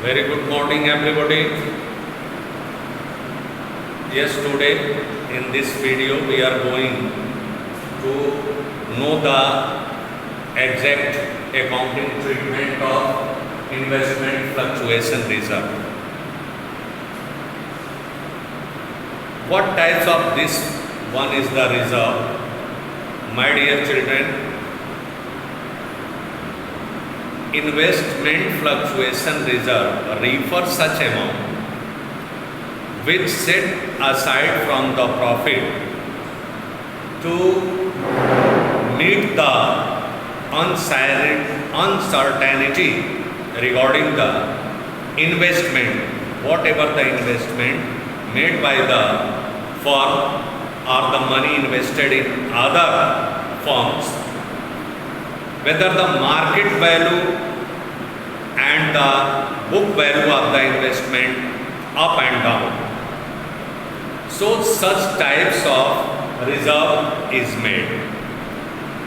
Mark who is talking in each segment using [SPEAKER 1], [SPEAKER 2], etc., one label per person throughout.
[SPEAKER 1] Very good morning, everybody. Yes, today in this video we are going to know the exact accounting treatment of investment fluctuation reserve. What types of this one is the reserve? My dear children, investment fluctuation reserve refers such amount which set aside from the profit to meet the uncertainty regarding the investment, whatever the investment made by the firm or the money invested in other firms, whether the market value and the book value of the investment up and down. So such types of reserve is made.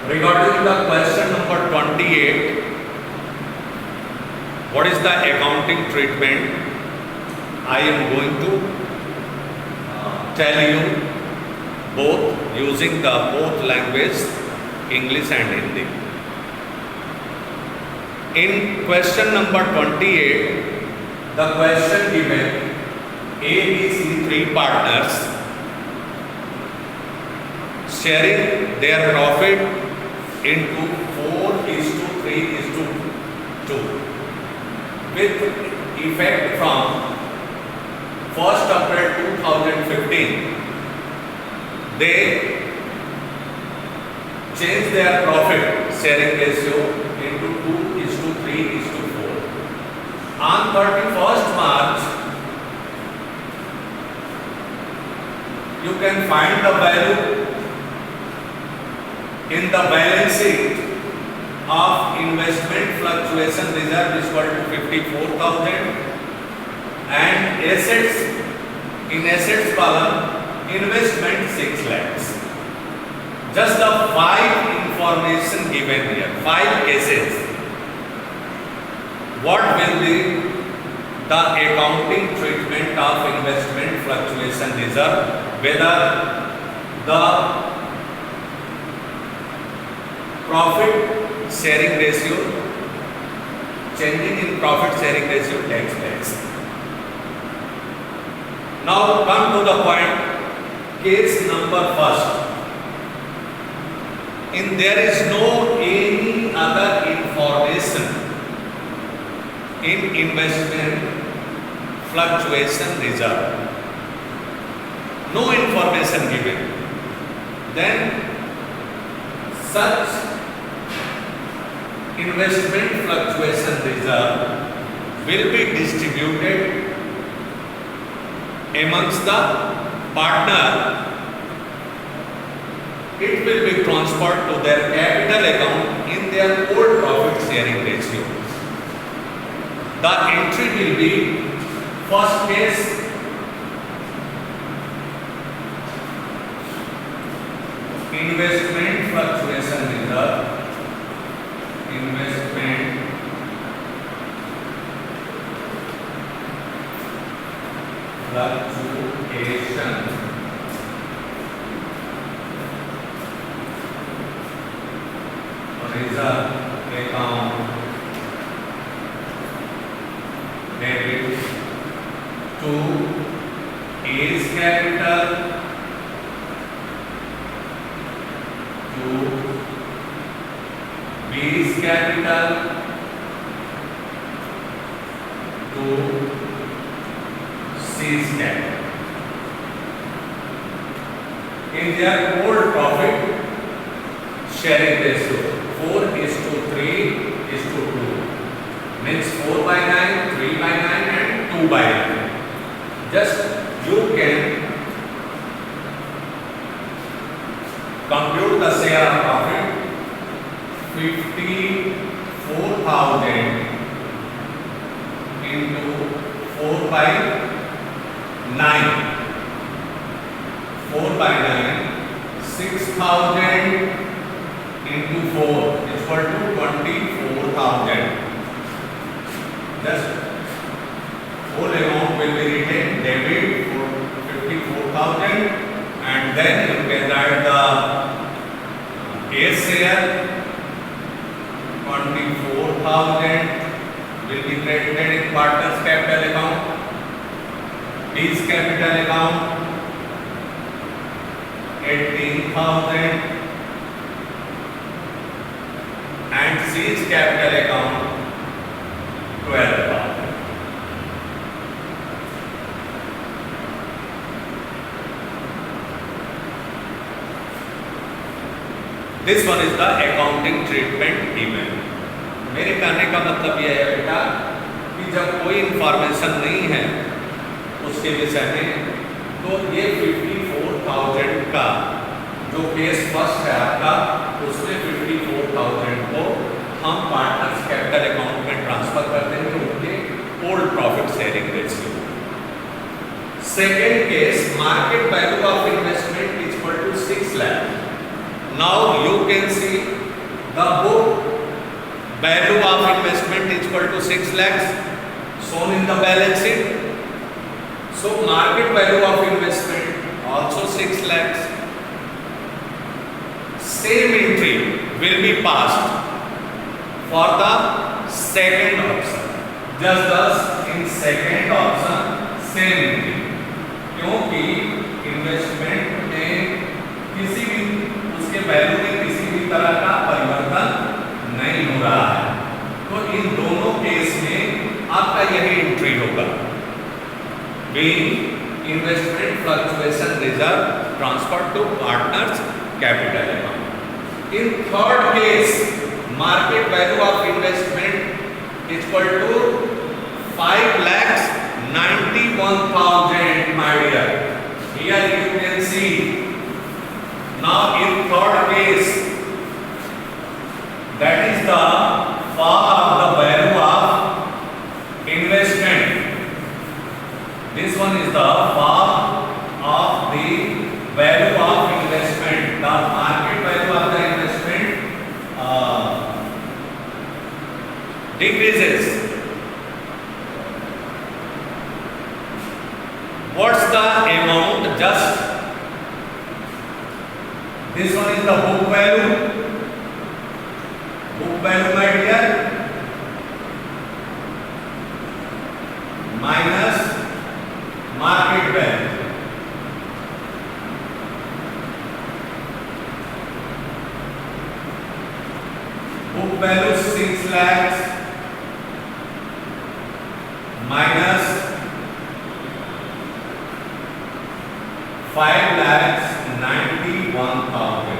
[SPEAKER 1] Regarding the question number 28, what is the accounting treatment? I am going to tell you both using the both language, English and Hindi. In question number 28, the question given, A, B, C, three partners sharing their profit into 4:3:2 with effect from 1st April 2015. They change their profit sharing ratio into 2:3:4. On 31st March, you can find the value in the balance sheet of investment fluctuation reserve is equal to 54,000 and assets, in assets column, investment 6 lakhs. Just the 5 information given here, 5 cases. What will be the accounting treatment of investment fluctuation reserve? Whether the profit sharing ratio, changing in profit sharing ratio takes place. Now come to the point, case number first. There is no any other information in investment fluctuation reserve. No information given. Then such investment fluctuation reserve will be distributed amongst the partner. It will be transferred to their capital account in their old profit sharing ratio. The entry will be, first case, investment fluctuation reserve, investment fluctuation reserve account debit to A's capital to B's capital to C's capital. In their old profit sharing ratio 4:3:2 means 4/9, 3/9 and 2/9. Just you can compute the share of profit 54,000 into 4/9. 4/9, 6,000 into 4 is equal to 24,000. Just whole amount will be written debit for 54,000, and then you can write the A share 24,000 will be credited in partners capital account, B's capital account 18,000, and C's capital account 12,000. This one is the accounting treatment given. मेरे कहने का मतलब यह है बेटा कि जब कोई इंफॉर्मेशन नहीं है उसके विषय में, तो ये 54,000 का जो केस फर्स्ट है आपका, उसमें 54,000 को हम पार्टनर्स कैपिटल अकाउंट में ट्रांसफर कर देंगे उनके old profit sharing ratio. Second case, market value of investment is equal to 6 lakh. Now you can see the book value of investment is equal to 6 lakhs shown in the balance sheet. So market value of investment also 6 lakhs. Same entry will be passed for the second option. Just thus in second option same entry, क्योंकि investment में किसी भी उसके value में किसी भी तरह का परिवर्तन नहीं हो रहा है, तो इन दोनों केस में आपका यही एंट्री होगा, being investment fluctuation reserve transferred to partners capital account. In third case, market value of investment is equal to 5,91,000, my dear. Here you can see. Now in third case, that is the fall of the value of investment. This one is the fall of the value of investment. The market value of the investment decreases. What's the amount? Just this one is the book value. Book value, my dear, minus market value. Book value 6 lakhs minus 5,91,000.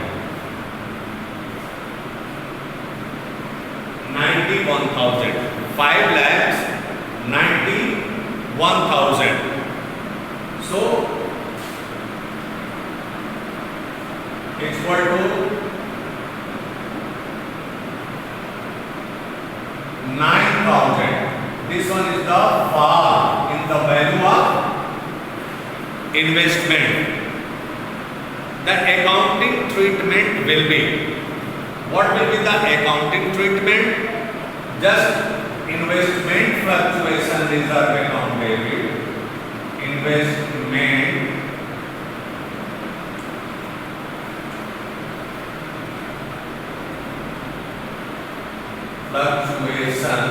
[SPEAKER 1] 5,91,000. So it's equal to 9,000. This one is the fall in the value of investment. The accounting treatment will be, what will be the accounting treatment? Just investment fluctuation reserve account debit, investment fluctuation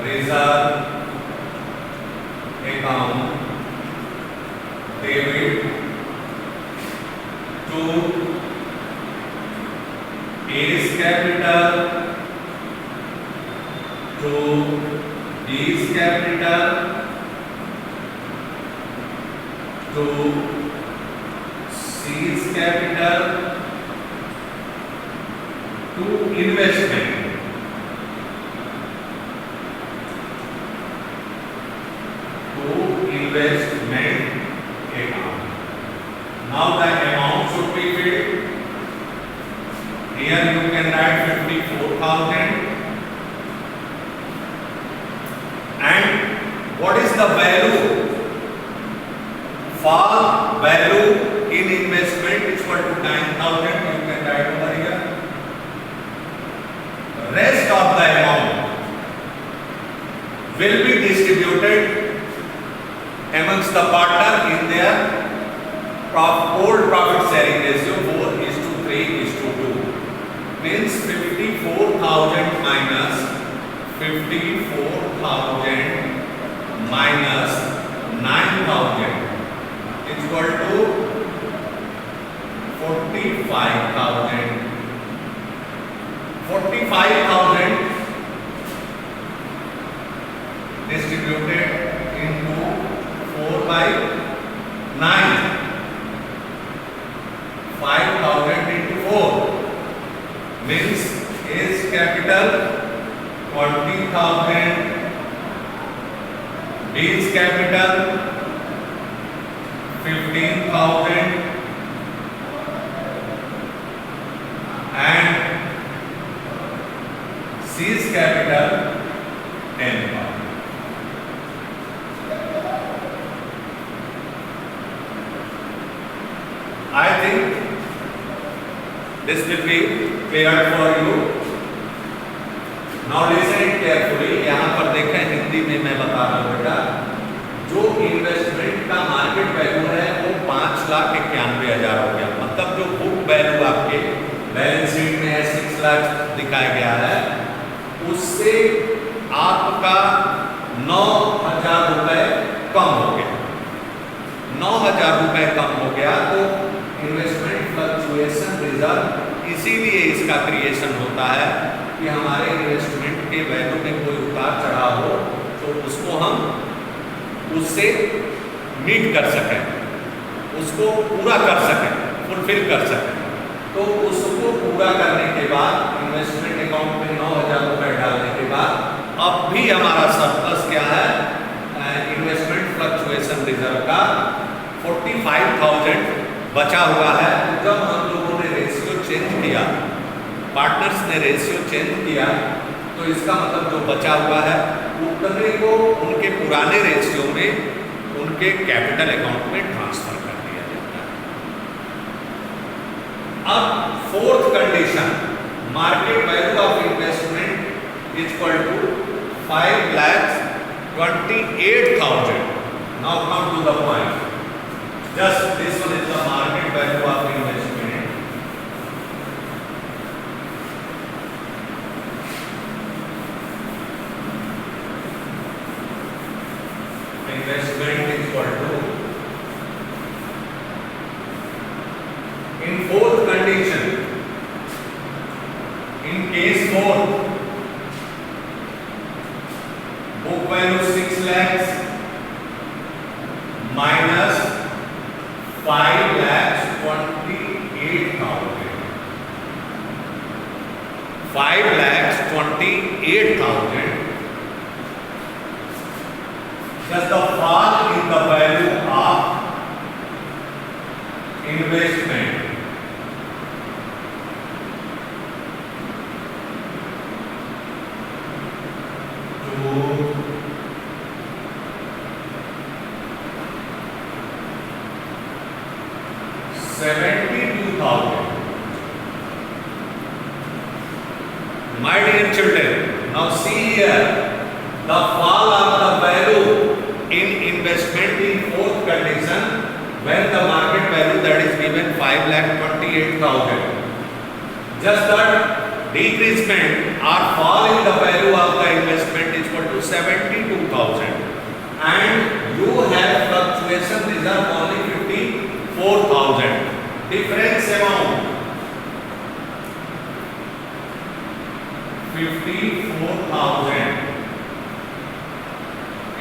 [SPEAKER 1] reserve account debit to A's capital to B's capital to C's capital to investment. Investment account. Now the amount should be filled. Here you can write 54,000. And what is the value? Fall value in investment is equal to 9,000. You can write over here. Rest of the amount will be distributed amongst the partner in their old profit sharing ratio 4:3:2. Means 54,000 minus 9,000 is equal to 45,000. 45,000 distributed into 4/9. 5,000 into 4 means is capital 20,000, B is capital 15,000 and C is capital 10,000. I think this will be clear for you. Now listen it carefully. यहाँ पर देखें, हिंदी में मैं बता रहा हूँ बेटा, जो इन्वेस्टमेंट का मार्केट वैल्यू है वो 5,91,000 हो गया। मतलब जो बुक वैल्यू आपके बैलेंस शीट में है 6 लाख दिखाया गया है, उससे आपका 9,000 रुपए कम हो गया। 9,000 रुपए कम हो गया तो इन्वेस्टमेंट फ्लक्चुएशन रिजर्व, इसीलिए इसका क्रिएशन होता है कि हमारे इन्वेस्टमेंट के वैल्यू में कोई उतार चढ़ाव हो तो उसको हम उससे मीट कर सकें, उसको पूरा कर सकें, फुलफिल कर सकें। तो उसको पूरा करने के बाद इन्वेस्टमेंट अकाउंट में 9,000 रुपए डालने के बाद अब भी हमारा सरप्लस क्या है, इन्वेस्टमेंट फ्लक्चुएशन रिजर्व का 45,000 बचा हुआ है। जब हम लोगों ने रेशियो चेंज किया, पार्टनर्स ने रेशियो चेंज किया, तो इसका मतलब जो बचा हुआ है उतने को उनके पुराने रेशियो में उनके कैपिटल अकाउंट में ट्रांसफर कर दिया जाता है। अब fourth condition, market value of investment is equal to 5,28,000. Now come to the point. Just this one is the market value of investment. Investment is equal to, in fourth condition, in case 4, book value 6 lakhs minus 5,28,000. 5,28,000. Just the fall in the value of investment to 72,000. My dear children, now see here the fall of the value in investment in fourth condition when the market value that is given 5,28,000. Just that decreasement or fall in the value of the investment is equal to 72,000 and you have fluctuation reserve only 54,000. Difference amount 54,000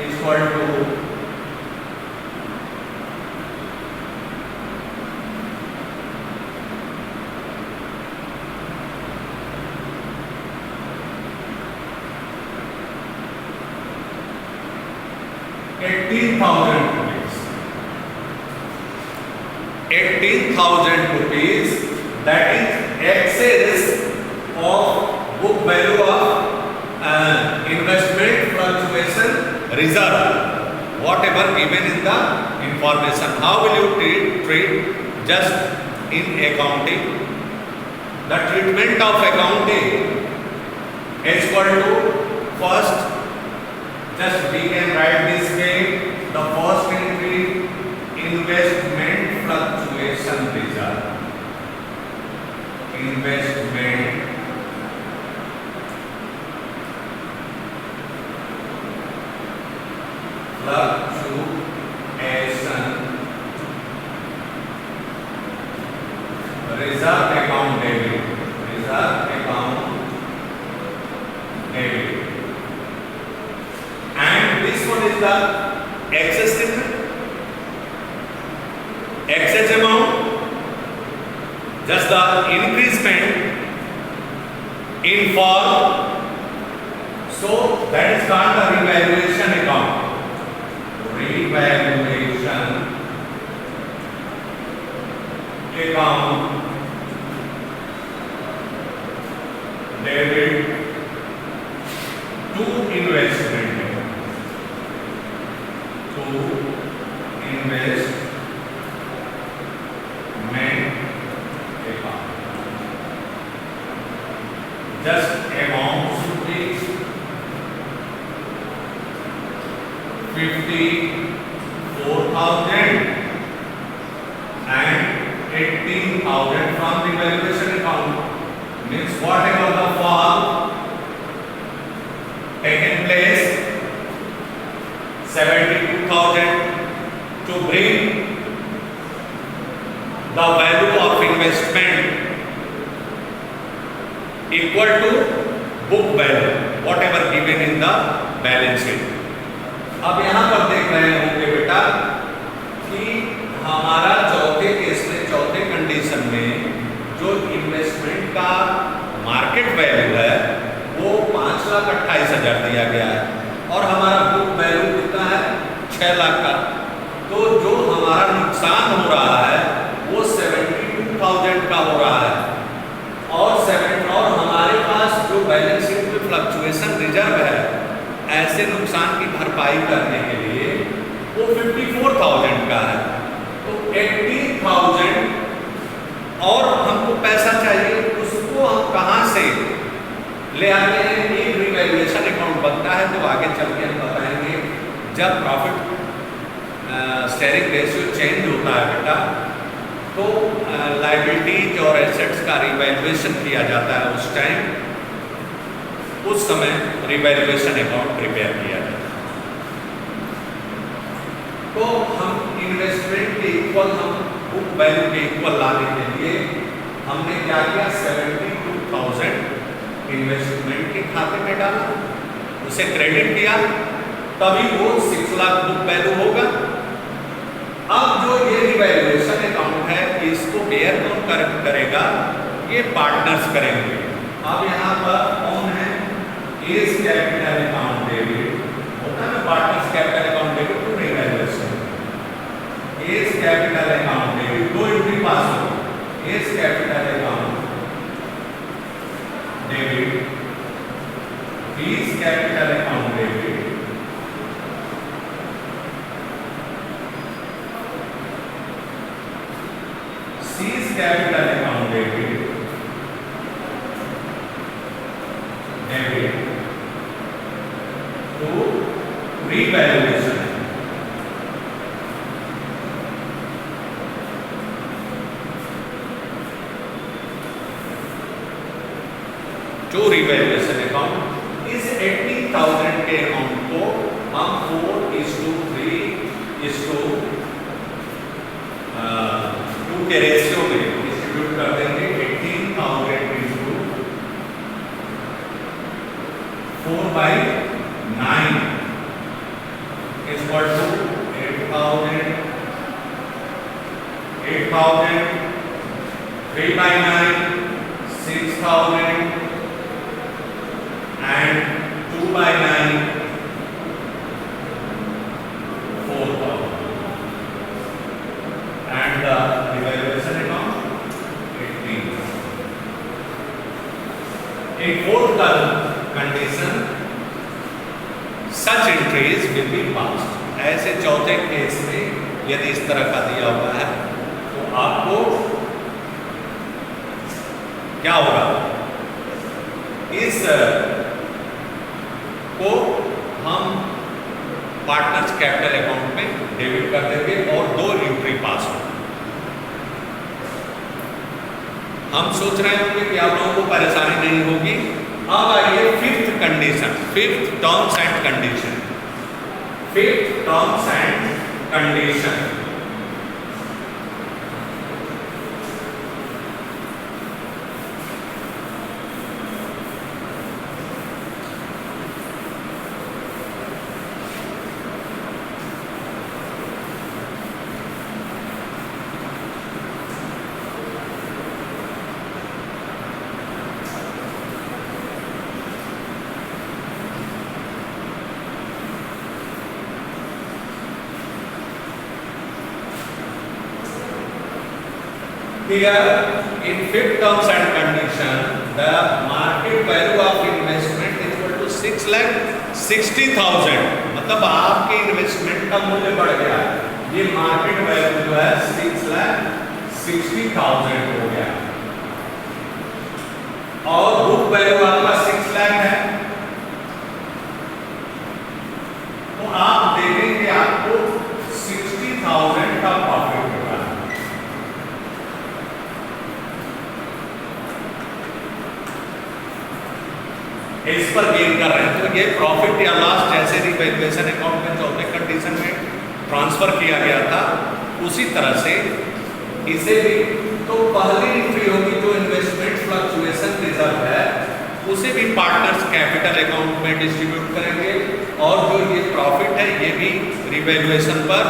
[SPEAKER 1] is equal to 18,000 rupees. 18,000 rupees, that is excess of book value of investment fluctuation reserve, whatever given in the information. How will you treat just in accounting? The treatment of accounting is equal to, first just we can write this way, the first entry investment fluctuation reserve, investment fluctuation reserve account debit, reserve account debit, and this one is the excess statement, excess amount, just the increasement in form, so that is called the revaluation account, revaluation account debit to investment account. Just amount should be 54,000 and 18,000 from the valuation account. Means whatever the fall taken place, 72,000 to bring the value of investment equal to book value, whatever given in the balance sheet. अब यहाँ पर देख रहे होंगे बेटा कि हमारा चौथे केस में, चौथे कंडीशन में जो इन्वेस्टमेंट का मार्केट वैल्यू है वो 5,28,000 दिया गया है और हमारा बुक वैल्यू कितना है 6 लाख का। तो जो हमारा नुकसान हो रहा है वो 72,000 का हो रहा है और हमारे पास जो बैलेंस शीट में फ्लक्चुएशन रिजर्व है ऐसे नुकसान की भरपाई करने के लिए वो 54,000 का है। तो 80,000 और हमको पैसा चाहिए, उसको हम कहाँ से ले आते हैं? एक रिवैल्यूएशन अकाउंट बनता है जो आगे चल के हम बताएंगे। जब प्रॉफिट शेयरिंग रेशियो चेंज होता है बेटा तो लायबिलिटीज और एसेट्स का रिवैल्यूएशन किया जाता है। उस समय रिवैल्यूएशन अकाउंट प्रिपेयर किया जाता है। तो हम इन्वेस्टमेंट के इक्वल, हम बुक वैल्यू के इक्वल लाने के लिए हमने क्या किया? 72,000 इन्वेस्टमेंट के खाते में डाला, उसे क्रेडिट किया, तभी वो 6 लाख बुक वैल्यू होगा। अब जो ये रिवैल्यूएशन अकाउंट है इसको बेयर कौन करेगा? ये पार्टनर्स करेंगे। अब यहाँ पर कौन है? एज कैपिटल अकाउंट डेबिट होता है ना, partners capital account debit to revaluation. A's capital account debit दो एंट्री पास हो, A's capital account debit, B's capital account debit, C's capital account debit, to revaluation। To revaluation account इस 80,000 के amount को हम 4:3:2 के रेशियो में distribute कर देंगे। 18,000 into 4/9 is equal to 8,000, 3/9, 6,000 and 2/9, 4,000 and the revaluation amount 18. In fourth condition, such entries will be passed। ऐसे चौथे केस में यदि इस तरह का दिया हुआ है तो आपको क्या होगा? इस को हम पार्टनर्स कैपिटल अकाउंट में डेबिट कर देंगे और 2 एंट्री पास हो। हम सोच रहे होंगे कि आप लोगों को परेशानी नहीं होगी। अब आइए fifth condition, fifth terms and condition, fifth terms and condition. Here, in fifth terms and condition, the market value of investment is equal to 6,60,000। मतलब आपके इन्वेस्टमेंट का मूल्य बढ़ गया, ये मार्केट वैल्यू जो है 6,60,000 हो गया और बुक वैल्यू आपका 6 लाख है। तो आप देखेंगे आपको 60,000 का प्रॉफिट होगा। इस पर गेन कर रहे हैं, तो ये प्रॉफिट या लॉस जैसे रिवैल्यूएशन अकाउंट में चौथे कंडीशन में ट्रांसफर किया गया था, उसी तरह से इसे भी तो पहली एंट्री होगी जो इन्वेस्टमेंट फ्लक्चुएशन रिजर्व है, उसे भी पार्टनर्स कैपिटल अकाउंट में डिस्ट्रीब्यूट करेंगे और जो ये प्रॉफिट है ये भी रिवैल्यूएशन पर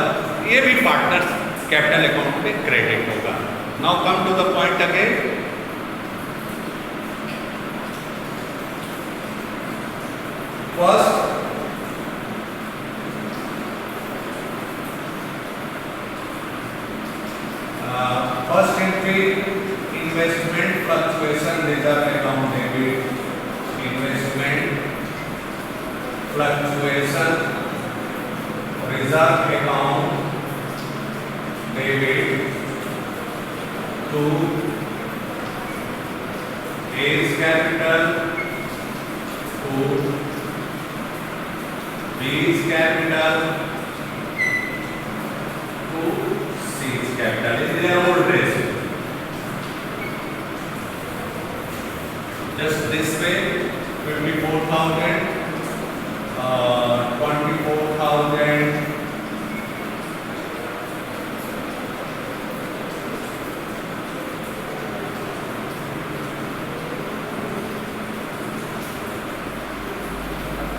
[SPEAKER 1] ये भी पार्टनर्स कैपिटल अकाउंट में क्रेडिट होगा। Now come to the point again. First entry, investment fluctuation reserve account debit, investment fluctuation reserve account debit to A's capital to B's capital to C's capital in their old race. Just this way, 54,000, 24,000,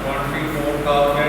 [SPEAKER 1] 24,000